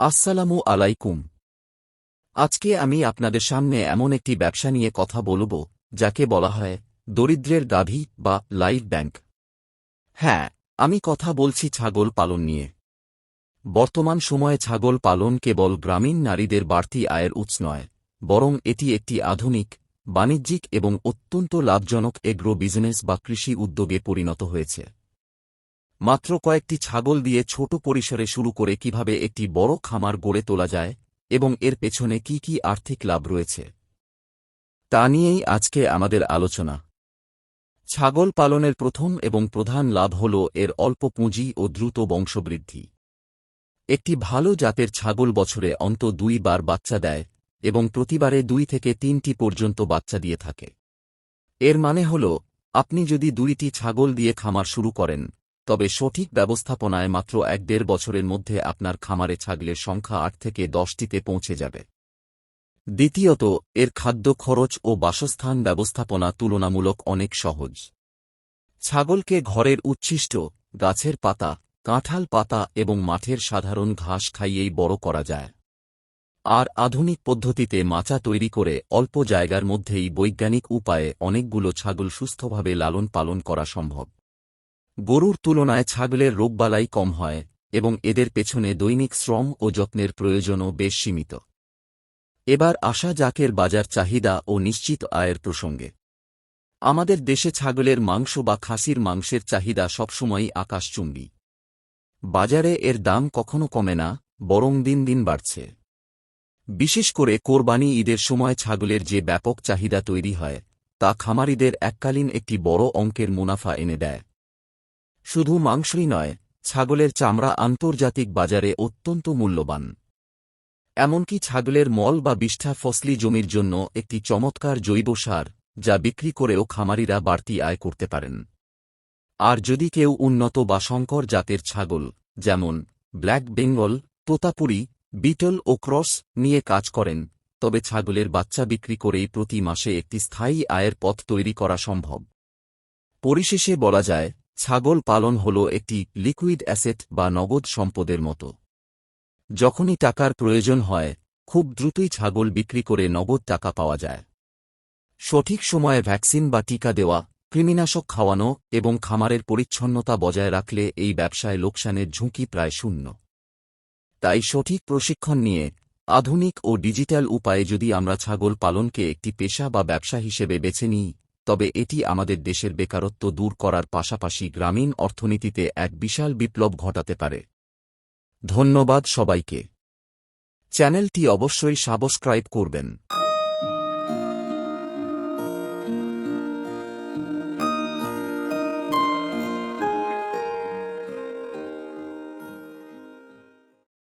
আসসালামু আলাইকুম। আজকে আমি আপনাদের সামনে এমন একটি ব্যবসা নিয়ে কথা বলব যাকে বলা হয় দরিদ্রের গাভী বা লাইভ ব্যাংক। হ্যাঁ, আমি কথা বলছি ছাগল পালন নিয়ে। বর্তমান সময়ে ছাগল পালন কেবল গ্রামীণ নারীদের বাড়তি আয়ের উৎস নয়, বরং এটি একটি আধুনিক, বাণিজ্যিক এবং অত্যন্ত লাভজনক এগ্রো বিজনেস বা কৃষি উদ্যোগে পরিণত হয়েছে। মাত্র কয়েকটি ছাগল দিয়ে ছোট পরিসরে শুরু করে কিভাবে একটি বড় খামার গড়ে তোলা যায় এবং এর পেছনে কি কি আর্থিক লাভ রয়েছে, তা নিয়েই আজকে আমাদের আলোচনা। ছাগল পালনের প্রথম এবং প্রধান লাভ হল এর অল্প পুঁজি ও দ্রুত বংশবৃদ্ধি। একটি ভালো জাতের ছাগল বছরে অন্তত 2 বার বাচ্চা দেয় এবং প্রতিবারে 2 থেকে 3টি পর্যন্ত বাচ্চা দিয়ে থাকে। এর মানে হল, আপনি যদি 2টি ছাগল দিয়ে খামার শুরু করেন, তবে সঠিক ব্যবস্থাপনায় মাত্র 1-1.5 বছরের মধ্যে আপনার খামারে ছাগলের সংখ্যা 8 থেকে 10টিতে পৌঁছে যাবে। দ্বিতীয়ত, এর খাদ্য খরচ ও বাসস্থান ব্যবস্থাপনা তুলনামূলক অনেক সহজ। ছাগলকে ঘরের উচ্ছিষ্ট, গাছের পাতা, কাঁঠাল পাতা এবং মাঠের সাধারণ ঘাস খাইয়েই বড় করা যায়। আর আধুনিক পদ্ধতিতে মাচা তৈরি করে অল্প জায়গার মধ্যেই বৈজ্ঞানিক উপায়ে অনেকগুলো ছাগল সুস্থভাবে লালন পালন করা সম্ভব। গরুর তুলনায় ছাগলের রোগবালাই কম হয় এবং এদের পেছনে দৈনিক শ্রম ও যত্নের প্রয়োজনও বেশ সীমিত। এবার আসা যাকের বাজার চাহিদা ও নিশ্চিত আয়ের প্রসঙ্গে। আমাদের দেশে ছাগলের মাংস বা খাসির মাংসের চাহিদা সবসময়ই আকাশচুম্বী। বাজারে এর দাম কখনো কমে না, বরং দিন দিন বাড়ছে। বিশেষ করে কোরবানি ঈদের সময় ছাগলের যে ব্যাপক চাহিদা তৈরি হয়, তা খামারিদের এককালীন একটি বড় অঙ্কের মুনাফা এনে দেয়। শুধু মাংসই নয়, ছাগলের চামড়া আন্তর্জাতিক বাজারে অত্যন্ত মূল্যবান। এমনকি ছাগলের মল বা বিষ্ঠা ফসলি জমির জন্য একটি চমৎকার জৈব সার, যা বিক্রি করেও খামারিরা বাড়তি আয় করতে পারেন। আর যদি কেউ উন্নত বা সংকর জাতের ছাগল, যেমন ব্ল্যাক বেঙ্গল, তোতাপুরি, বিটল ও ক্রস নিয়ে কাজ করেন, তবে ছাগলের বাচ্চা বিক্রি করেই প্রতি মাসে একটি স্থায়ী আয়ের পথ তৈরি করা সম্ভব। পরিশেষে বলা যায়, ছাগল পালন হল একটি লিকুইড অ্যাসেট বা নগদ সম্পদের মতো। যখনই টাকার প্রয়োজন হয়, খুব দ্রুতই ছাগল বিক্রি করে নগদ টাকা পাওয়া যায়। সঠিক সময়ে ভ্যাকসিন বা টিকা দেওয়া, কৃমিনাশক খাওয়ানো এবং খামারের পরিচ্ছন্নতা বজায় রাখলে এই ব্যবসায় লোকসানের ঝুঁকি প্রায় শূন্য। তাই সঠিক প্রশিক্ষণ নিয়ে, আধুনিক ও ডিজিটাল উপায়ে যদি আমরা ছাগল পালনকে একটি পেশা বা ব্যবসা হিসেবে বেছে নিই, তবে এটি আমাদের দেশের বেকারত্ব দূর করার পাশাপাশি গ্রামীণ অর্থনীতিতে এক বিশাল বিপ্লব ঘটাতে পারে। ধন্যবাদ সবাইকে। চ্যানেলটি অবশ্যই সাবস্ক্রাইব করবেন।